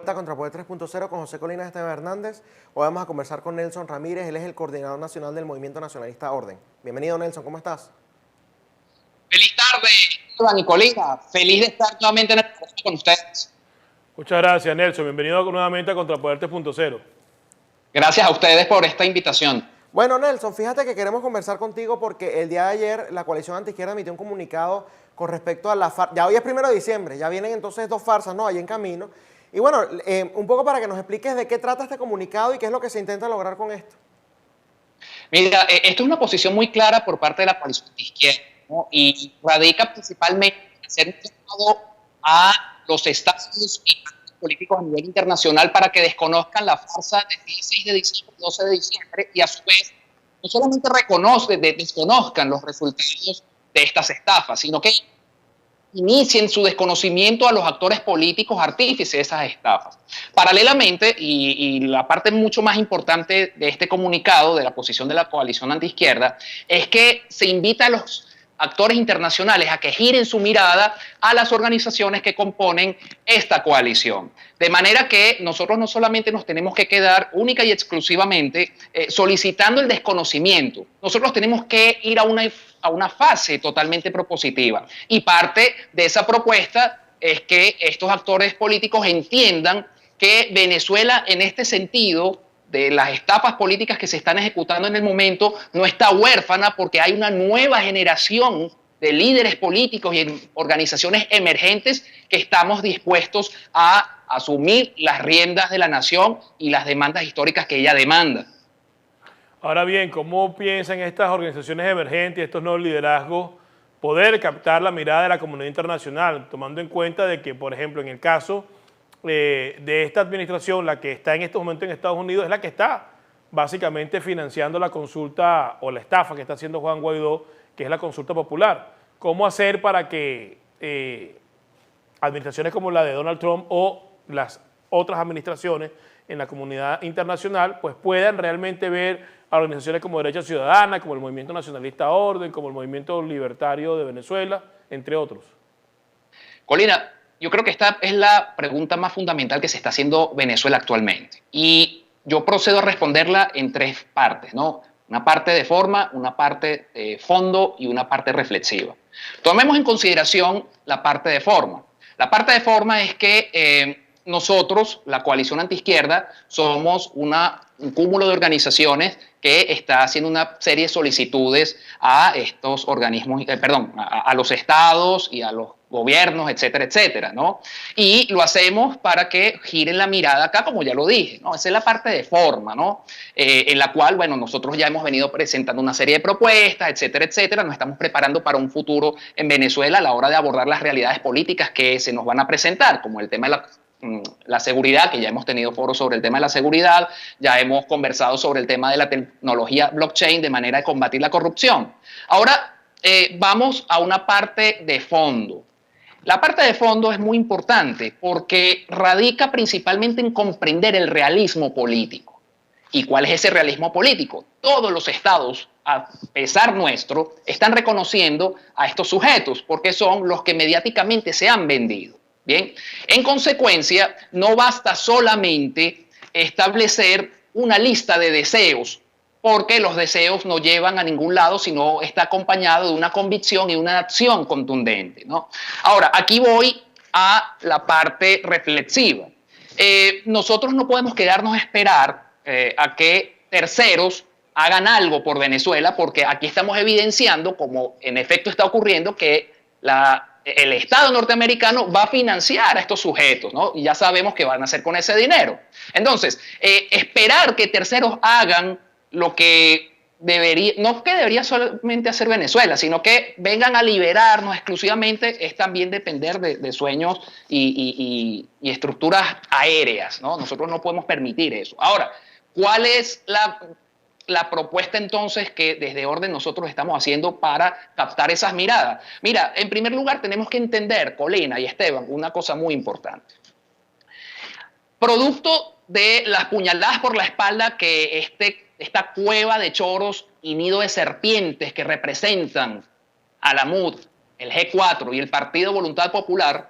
vuelta contra Poder 3.0 con José Colina Esteban Hernández. Hoy vamos a conversar con Nelson Ramírez, él es el coordinador nacional del Movimiento Nacionalista Orden. Bienvenido, Nelson, ¿cómo estás? Feliz tarde, Esteban y Colina. Feliz de estar nuevamente en el programa con ustedes. Muchas gracias, Nelson. Bienvenido nuevamente a Contrapoder 3.0. Gracias a ustedes por esta invitación. Bueno, Nelson, fíjate que queremos conversar contigo porque el día de ayer la coalición antiizquierda emitió un comunicado con respecto a la farsa. Ya hoy es 1 de diciembre, ya vienen entonces 2 farsas, ¿no? Ahí en camino. Y bueno, un poco para que nos expliques de qué trata este comunicado y qué es lo que se intenta lograr con esto. Mira, esto es una posición muy clara por parte de la coalición antiizquierda, ¿no? Y radica principalmente en hacer un llamado a los estados y políticos a nivel internacional para que desconozcan la farsa del 16 de diciembre, 12 de diciembre y a su vez no solamente desconozcan los resultados de estas estafas, sino que inicien su desconocimiento a los actores políticos artífices de esas estafas. Paralelamente, y la parte mucho más importante de este comunicado, de la posición de la coalición antiizquierda, es que se invita a los actores internacionales a que giren su mirada a las organizaciones que componen esta coalición. De manera que nosotros no solamente nos tenemos que quedar única y exclusivamente solicitando el desconocimiento, nosotros tenemos que ir a una fase totalmente propositiva. Y parte de esa propuesta es que estos actores políticos entiendan que Venezuela en este sentido de las estafas políticas que se están ejecutando en el momento no está huérfana porque hay una nueva generación de líderes políticos y organizaciones emergentes que estamos dispuestos a asumir las riendas de la nación y las demandas históricas que ella demanda. Ahora bien, ¿cómo piensan estas organizaciones emergentes, estos nuevos liderazgos, poder captar la mirada de la comunidad internacional, tomando en cuenta de que, por ejemplo, en el caso de esta administración, la que está en estos momentos en Estados Unidos, es la que está básicamente financiando la consulta o la estafa que está haciendo Juan Guaidó, que es la consulta popular? ¿Cómo hacer para que administraciones como la de Donald Trump o las otras administraciones en la comunidad internacional pues puedan realmente ver a organizaciones como Derecha Ciudadana, como el Movimiento Nacionalista Orden, como el Movimiento Libertario de Venezuela, entre otros? Colina, yo creo que esta es la pregunta más fundamental que se está haciendo Venezuela actualmente. Y yo procedo a responderla en 3 partes, ¿no? Una parte de forma, una parte de fondo y una parte reflexiva. Tomemos en consideración la parte de forma. La parte de forma es que nosotros, la coalición antiizquierda, somos un cúmulo de organizaciones que está haciendo una serie de solicitudes a estos organismos, a los estados y a los gobiernos, etcétera, etcétera, ¿no? Y lo hacemos para que giren la mirada acá, como ya lo dije, ¿no? Esa es la parte de forma, ¿no? En la cual, bueno, nosotros ya hemos venido presentando una serie de propuestas, etcétera, etcétera. Nos estamos preparando para un futuro en Venezuela a la hora de abordar las realidades políticas que se nos van a presentar, como el tema de la seguridad, que ya hemos tenido foros sobre el tema de la seguridad, ya hemos conversado sobre el tema de la tecnología blockchain de manera de combatir la corrupción. Ahora vamos a una parte de fondo. La parte de fondo es muy importante porque radica principalmente en comprender el realismo político. ¿Y cuál es ese realismo político? Todos los estados, a pesar nuestro, están reconociendo a estos sujetos porque son los que mediáticamente se han vendido. Bien, en consecuencia, no basta solamente establecer una lista de deseos, porque los deseos no llevan a ningún lado, sino está acompañado de una convicción y una acción contundente, ¿no? Ahora, aquí voy a la parte reflexiva. Nosotros no podemos quedarnos a esperar a que terceros hagan algo por Venezuela, porque aquí estamos evidenciando, como en efecto está ocurriendo, que el Estado norteamericano va a financiar a estos sujetos, ¿no? Y ya sabemos qué van a hacer con ese dinero. Entonces, esperar que terceros hagan lo que debería, no que debería solamente hacer Venezuela, sino que vengan a liberarnos exclusivamente, es también depender de sueños y estructuras aéreas, ¿no? Nosotros no podemos permitir eso. Ahora, ¿cuál es la propuesta entonces que desde Orden nosotros estamos haciendo para captar esas miradas? Mira, en primer lugar tenemos que entender, Colina y Esteban, una cosa muy importante. Producto de las puñaladas por la espalda que esta cueva de choros y nido de serpientes que representan a la MUD, el G4 y el Partido Voluntad Popular,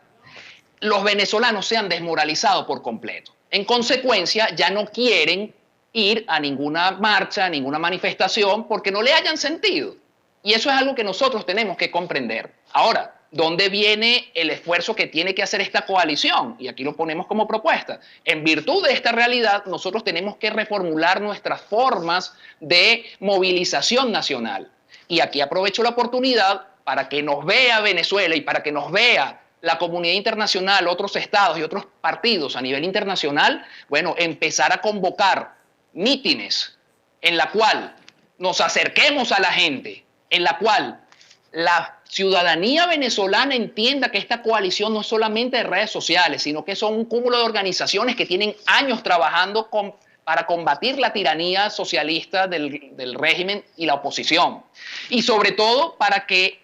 los venezolanos se han desmoralizado por completo. En consecuencia, ya no quieren ir a ninguna marcha, a ninguna manifestación, porque no le hayan sentido. Y eso es algo que nosotros tenemos que comprender. Ahora, ¿dónde viene el esfuerzo que tiene que hacer esta coalición? Y aquí lo ponemos como propuesta. En virtud de esta realidad, nosotros tenemos que reformular nuestras formas de movilización nacional. Y aquí aprovecho la oportunidad para que nos vea Venezuela y para que nos vea la comunidad internacional, otros estados y otros partidos a nivel internacional, bueno, empezar a convocar mítines en la cual nos acerquemos a la gente, en la cual la ciudadanía venezolana entienda que esta coalición no es solamente de redes sociales, sino que son un cúmulo de organizaciones que tienen años trabajando para combatir la tiranía socialista del régimen y la oposición. Y sobre todo para que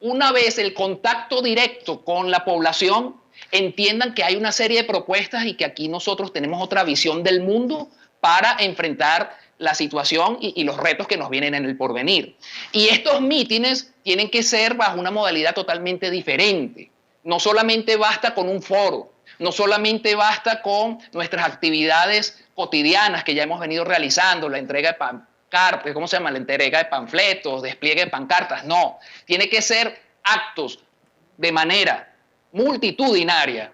una vez el contacto directo con la población entiendan que hay una serie de propuestas y que aquí nosotros tenemos otra visión del mundo para enfrentar la situación y los retos que nos vienen en el porvenir. Y estos mítines tienen que ser bajo una modalidad totalmente diferente. No solamente basta con un foro, no solamente basta con nuestras actividades cotidianas que ya hemos venido realizando, la entrega de pancartas, ¿cómo se llama? La entrega de panfletos, despliegue de pancartas, no. Tiene que ser actos de manera multitudinaria,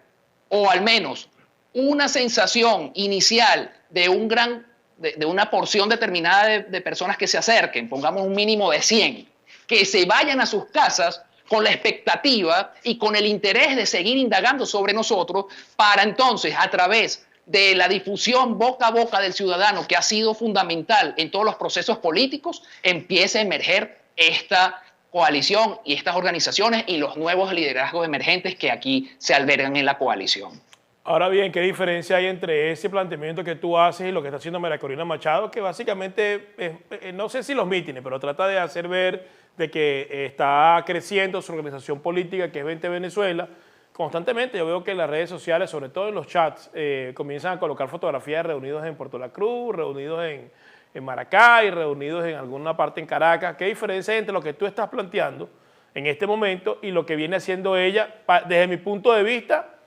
o al menos una sensación inicial de una porción determinada de personas que se acerquen, pongamos un mínimo de 100, que se vayan a sus casas con la expectativa y con el interés de seguir indagando sobre nosotros, para entonces, a través de la difusión boca a boca del ciudadano, que ha sido fundamental en todos los procesos políticos, empiece a emerger esta coalición y estas organizaciones y los nuevos liderazgos emergentes que aquí se albergan en la coalición. Ahora bien, ¿qué diferencia hay entre ese planteamiento que tú haces y lo que está haciendo María Corina Machado? Que básicamente, no sé si los mítines, pero trata de hacer ver de que está creciendo su organización política, que es 20 Venezuela. Constantemente yo veo que en las redes sociales, sobre todo en los chats, comienzan a colocar fotografías reunidos en Puerto La Cruz, reunidos en Maracay, reunidos en alguna parte en Caracas. ¿Qué diferencia hay entre lo que tú estás planteando en este momento y lo que viene haciendo ella, desde mi punto de vista,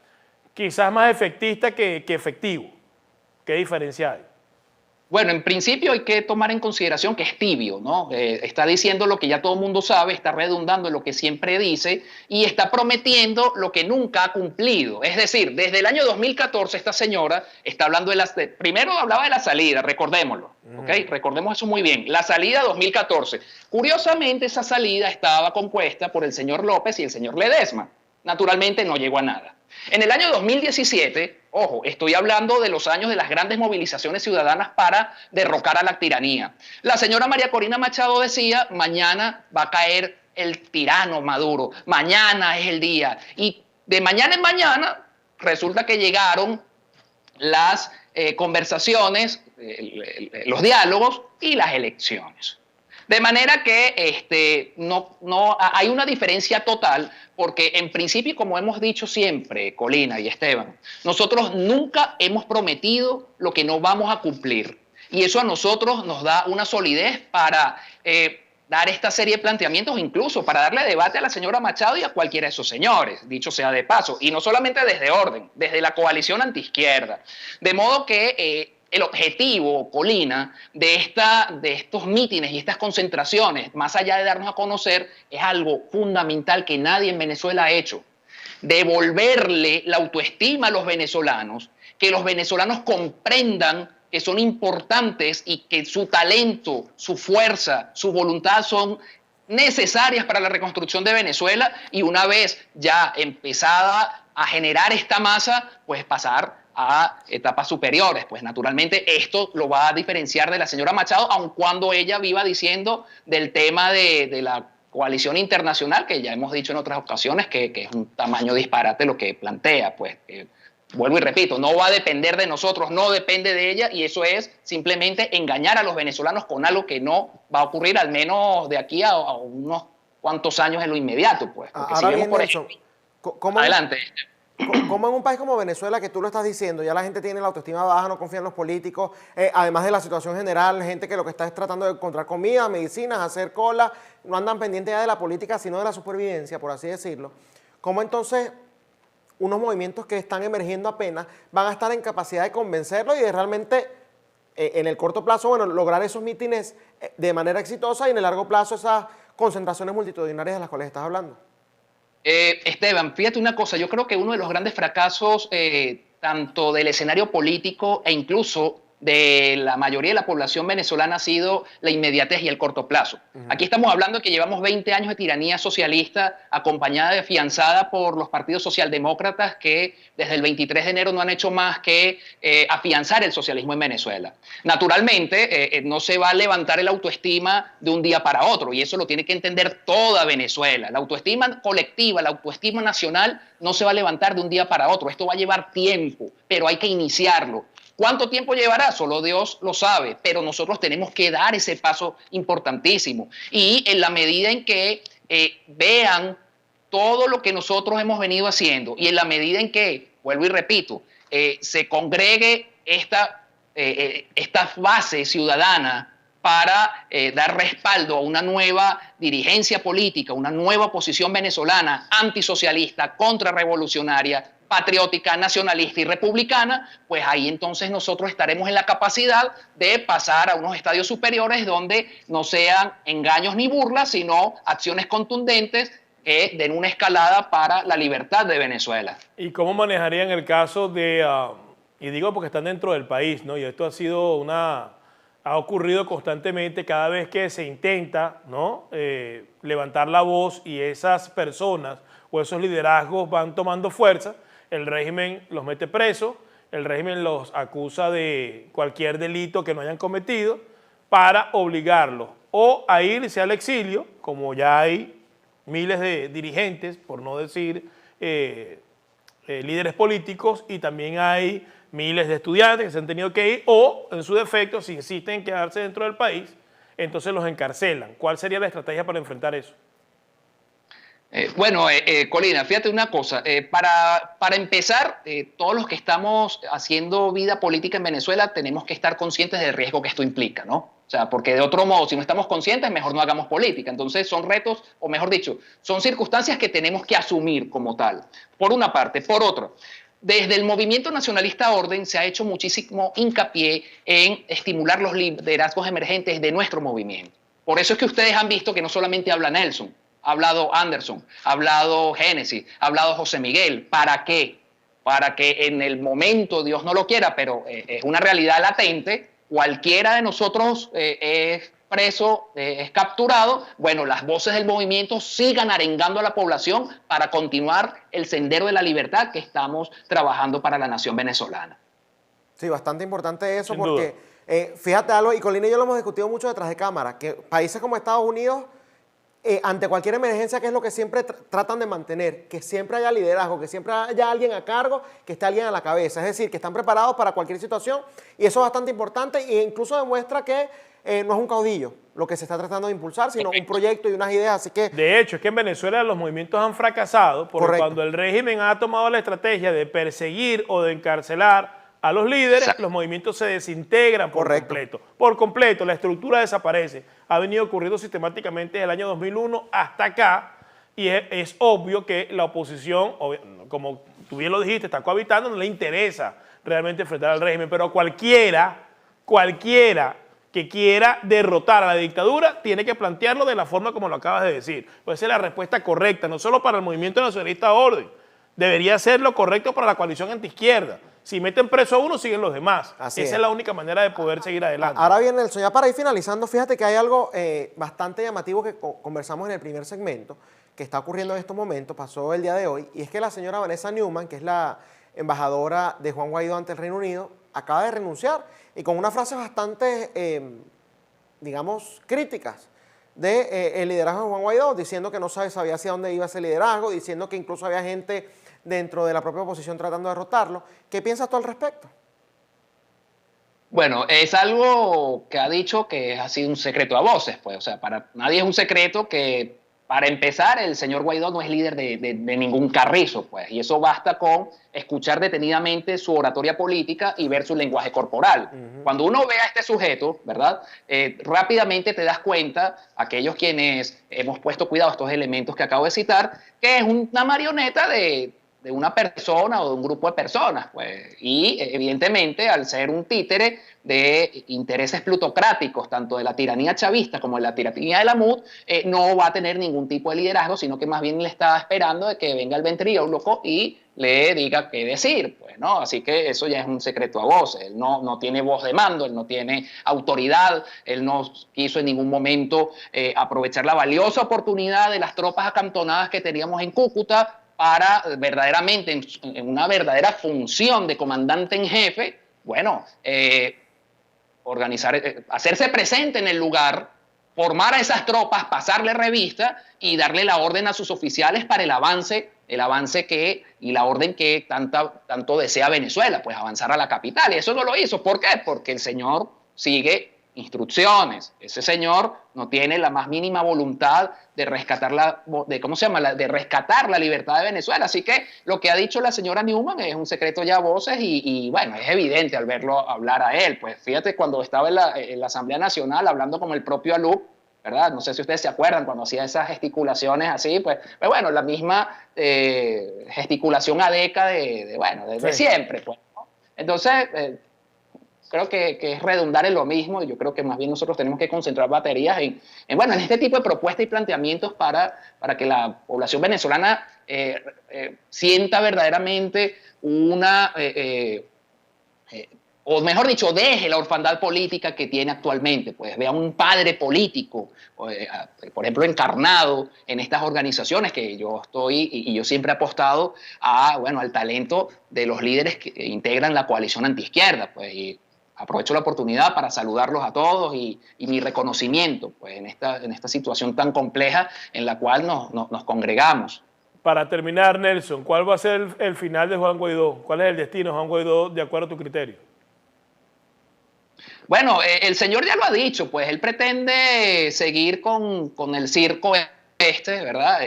quizás más efectista que efectivo? ¿Qué diferencia hay? Bueno, en principio hay que tomar en consideración que es tibio, ¿no? Está diciendo lo que ya todo el mundo sabe, está redundando en lo que siempre dice y está prometiendo lo que nunca ha cumplido. Es decir, desde el año 2014 esta señora está hablando primero hablaba de la salida, recordémoslo, ¿ok? Recordemos eso muy bien, la salida 2014. Curiosamente, esa salida estaba compuesta por el señor López y el señor Ledesma. Naturalmente no llegó a nada. En el año 2017, ojo, estoy hablando de los años de las grandes movilizaciones ciudadanas para derrocar a la tiranía. La señora María Corina Machado decía, mañana va a caer el tirano Maduro, mañana es el día. Y de mañana en mañana resulta que llegaron las conversaciones, los diálogos y las elecciones. De manera que no hay una diferencia total, porque en principio, como hemos dicho siempre, Colina y Esteban, nosotros nunca hemos prometido lo que no vamos a cumplir. Y eso a nosotros nos da una solidez para dar esta serie de planteamientos, incluso para darle debate a la señora Machado y a cualquiera de esos señores, dicho sea de paso. Y no solamente desde Orden, desde la coalición antiizquierda. De modo que el objetivo, Colina, de estos mítines y estas concentraciones, más allá de darnos a conocer, es algo fundamental que nadie en Venezuela ha hecho. Devolverle la autoestima a los venezolanos, que los venezolanos comprendan que son importantes y que su talento, su fuerza, su voluntad son necesarias para la reconstrucción de Venezuela, y una vez ya empezada a generar esta masa, pues pasar a etapas superiores. Pues naturalmente esto lo va a diferenciar de la señora Machado, aun cuando ella viva diciendo del tema de la coalición internacional, que ya hemos dicho en otras ocasiones que es un tamaño disparate lo que plantea. Pues vuelvo y repito, no va a depender de nosotros, no depende de ella, y eso es simplemente engañar a los venezolanos con algo que no va a ocurrir, al menos de aquí a unos cuantos años en lo inmediato. Pues, porque ahora si vemos bien, por Nelson, ejemplo, adelante. Como en un país como Venezuela, que tú lo estás diciendo, ya la gente tiene la autoestima baja, no confía en los políticos, además de la situación general, gente que lo que está es tratando de encontrar comida, medicinas, hacer cola, no andan pendientes ya de la política, sino de la supervivencia, por así decirlo. ¿Cómo entonces unos movimientos que están emergiendo apenas van a estar en capacidad de convencerlo y de realmente en el corto plazo, bueno, lograr esos mítines de manera exitosa y en el largo plazo esas concentraciones multitudinarias de las cuales estás hablando? Esteban, fíjate una cosa, yo creo que uno de los grandes fracasos, tanto del escenario político e incluso de la mayoría de la población venezolana, ha sido la inmediatez y el corto plazo. Aquí estamos hablando de que llevamos 20 años de tiranía socialista acompañada y afianzada por los partidos socialdemócratas que desde el 23 de enero no han hecho más que afianzar el socialismo en Venezuela. Naturalmente, no se va a levantar el autoestima de un día para otro y eso lo tiene que entender toda Venezuela. La autoestima colectiva, la autoestima nacional no se va a levantar de un día para otro. Esto va a llevar tiempo, pero hay que iniciarlo. ¿Cuánto tiempo llevará? Solo Dios lo sabe, pero nosotros tenemos que dar ese paso importantísimo. Y en la medida en que vean todo lo que nosotros hemos venido haciendo y en la medida en que, vuelvo y repito, se congregue esta base ciudadana para dar respaldo a una nueva dirigencia política, una nueva posición venezolana antisocialista, contrarrevolucionaria, patriótica, nacionalista y republicana, pues ahí entonces nosotros estaremos en la capacidad de pasar a unos estadios superiores donde no sean engaños ni burlas, sino acciones contundentes que den una escalada para la libertad de Venezuela. ¿Y cómo manejarían el caso de, y digo porque están dentro del país, ¿no? Y esto ha ocurrido constantemente cada vez que se intenta, ¿no? Levantar la voz y esas personas o esos liderazgos van tomando fuerza, el régimen los mete presos, el régimen los acusa de cualquier delito que no hayan cometido para obligarlos o a irse al exilio, como ya hay miles de dirigentes, por no decir líderes políticos, y también hay miles de estudiantes que se han tenido que ir o, en su defecto, si insisten en quedarse dentro del país, entonces los encarcelan. ¿Cuál sería la estrategia para enfrentar eso? Colina, fíjate una cosa, para empezar, todos los que estamos haciendo vida política en Venezuela tenemos que estar conscientes del riesgo que esto implica, ¿no? O sea, porque de otro modo, si no estamos conscientes, mejor no hagamos política. Entonces son retos, o mejor dicho, son circunstancias que tenemos que asumir como tal, por una parte. Por otra, desde el Movimiento Nacionalista Orden se ha hecho muchísimo hincapié en estimular los liderazgos emergentes de nuestro movimiento. Por eso es que ustedes han visto que no solamente habla Nelson, ha hablado Anderson, ha hablado Génesis, ha hablado José Miguel. ¿Para qué? Para que en el momento, Dios no lo quiera, pero es una realidad latente, cualquiera de nosotros es preso, es capturado, bueno, las voces del movimiento sigan arengando a la población para continuar el sendero de la libertad que estamos trabajando para la nación venezolana. Sí, bastante importante eso. Sin porque, fíjate algo, y Colina y yo lo hemos discutido mucho detrás de cámara, que países como Estados Unidos, ante cualquier emergencia, que es lo que siempre tratan de mantener, que siempre haya liderazgo, que siempre haya alguien a cargo, que esté alguien a la cabeza, es decir, que están preparados para cualquier situación, y eso es bastante importante e incluso demuestra que no es un caudillo lo que se está tratando de impulsar, sino un proyecto y unas ideas, así que... De hecho, es que en Venezuela los movimientos han fracasado porque Correcto. Cuando el régimen ha tomado la estrategia de perseguir o de encarcelar a los líderes, los movimientos se desintegran por completo. Por completo, la estructura desaparece. Ha venido ocurriendo sistemáticamente desde el año 2001 hasta acá, y es obvio que la oposición, como tú bien lo dijiste, está cohabitando, no le interesa realmente enfrentar al régimen, pero cualquiera que quiera derrotar a la dictadura tiene que plantearlo de la forma como lo acabas de decir. Pues esa es la respuesta correcta, no solo para el Movimiento Nacionalista Orden, debería ser lo correcto para la coalición antiizquierda. Si meten preso a uno, siguen los demás. Esa es la única manera de poder seguir adelante. Ahora bien, Nelson, ya para ir finalizando, fíjate que hay algo bastante llamativo que conversamos en el primer segmento, que está ocurriendo en estos momentos, pasó el día de hoy, y es que la señora Vanessa Newman, que es la embajadora de Juan Guaidó ante el Reino Unido, acaba de renunciar, y con unas frases bastante, digamos, críticas del liderazgo de Juan Guaidó, diciendo que no sabía hacia dónde iba ese liderazgo, diciendo que incluso había gente dentro de la propia oposición tratando de derrotarlo. ¿Qué piensas tú al respecto? Bueno, es algo que ha dicho que ha sido un secreto a voces, pues, o sea, para nadie es un secreto que, para empezar, el señor Guaidó no es líder de ningún carrizo, pues, y eso basta con escuchar detenidamente su oratoria política y ver su lenguaje corporal. Cuando uno ve a este sujeto, ¿verdad? Rápidamente te das cuenta, aquellos quienes hemos puesto cuidado a estos elementos que acabo de citar, que es una marioneta de de una persona o de un grupo de personas, pues, y evidentemente al ser un títere de intereses plutocráticos, tanto de la tiranía chavista como de la tiranía de la MUD, no va a tener ningún tipo de liderazgo, sino que más bien le está esperando de que venga el ventríloco y le diga qué decir, pues, ¿no? Así que eso ya es un secreto a voces. Él no tiene voz de mando, él no tiene autoridad, él no quiso en ningún momento aprovechar la valiosa oportunidad de las tropas acantonadas que teníamos en Cúcuta para verdaderamente, en una verdadera función de comandante en jefe, bueno, organizar, hacerse presente en el lugar, formar a esas tropas, pasarle revista y darle la orden a sus oficiales para el avance y la orden que tanto desea Venezuela, pues avanzar a la capital. Y eso no lo hizo. ¿Por qué? Porque el señor sigue instrucciones. Ese señor no tiene la más mínima voluntad de rescatar de rescatar la libertad de Venezuela. Así que lo que ha dicho la señora Newman es un secreto ya a voces y bueno, es evidente al verlo hablar a él. Pues fíjate, cuando estaba en la Asamblea Nacional hablando como el propio Alup, ¿verdad? No sé si ustedes se acuerdan cuando hacía esas gesticulaciones así, pues bueno, la misma gesticulación adeca de siempre, pues, ¿no? Entonces, creo que es redundar en lo mismo y yo creo que más bien nosotros tenemos que concentrar baterías en este tipo de propuestas y planteamientos para que la población venezolana sienta verdaderamente o mejor dicho, deje la orfandad política que tiene actualmente, pues vea un padre político, por ejemplo, encarnado en estas organizaciones que yo estoy y yo siempre he apostado al talento de los líderes que integran la coalición antiizquierda, pues, y aprovecho la oportunidad para saludarlos a todos y mi reconocimiento, pues, en esta situación tan compleja en la cual nos congregamos. Para terminar, Nelson, ¿cuál va a ser el final de Juan Guaidó? ¿Cuál es el destino de Juan Guaidó de acuerdo a tu criterio? Bueno, el señor ya lo ha dicho, pues él pretende seguir con el circo ¿verdad?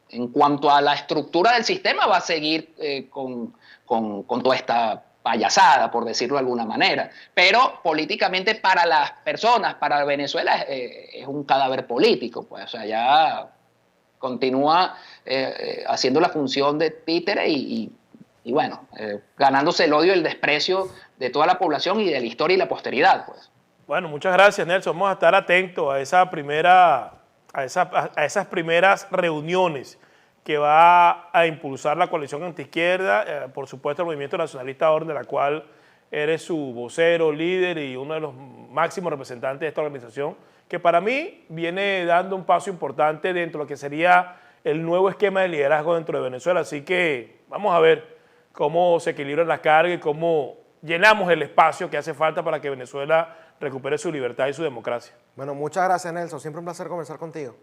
En cuanto a la estructura del sistema, va a seguir con toda esta payasada, por decirlo de alguna manera. Pero políticamente para las personas, para Venezuela, es un cadáver político, pues, o sea, ya continúa haciendo la función de títere y bueno, ganándose el odio y el desprecio de toda la población y de la historia y la posteridad, pues. Bueno, muchas gracias, Nelson. Vamos a estar atentos a esas primeras reuniones que va a impulsar la coalición antiizquierda, por supuesto el Movimiento Nacionalista Orden, de la cual eres su vocero, líder y uno de los máximos representantes de esta organización, que para mí viene dando un paso importante dentro de lo que sería el nuevo esquema de liderazgo dentro de Venezuela. Así que vamos a ver cómo se equilibran las cargas y cómo llenamos el espacio que hace falta para que Venezuela recupere su libertad y su democracia. Bueno, muchas gracias, Nelson. Siempre un placer conversar contigo.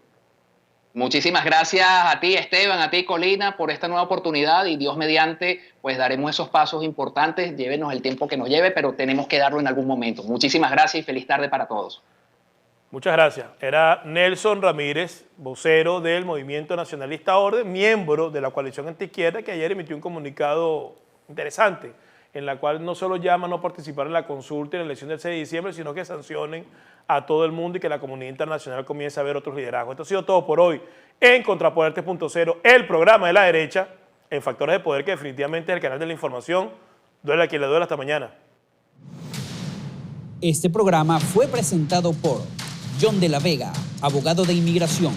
Muchísimas gracias a ti, Esteban, a ti, Colina, por esta nueva oportunidad y Dios mediante, pues daremos esos pasos importantes, llévenos el tiempo que nos lleve, pero tenemos que darlo en algún momento. Muchísimas gracias y feliz tarde para todos. Muchas gracias. Era Nelson Ramírez, vocero del Movimiento Nacionalista Orden, miembro de la coalición antiizquierda, que ayer emitió un comunicado interesante, en la cual no solo llama a no participar en la consulta y en la elección del 6 de diciembre, sino que sancionen a todo el mundo y que la comunidad internacional comience a ver otros liderazgos. Esto ha sido todo por hoy en Contrapoder 3.0, el programa de la derecha en Factores de Poder, que definitivamente es el canal de la información. Duele a quien le duele. Hasta mañana. Este programa fue presentado por John de la Vega, abogado de inmigración.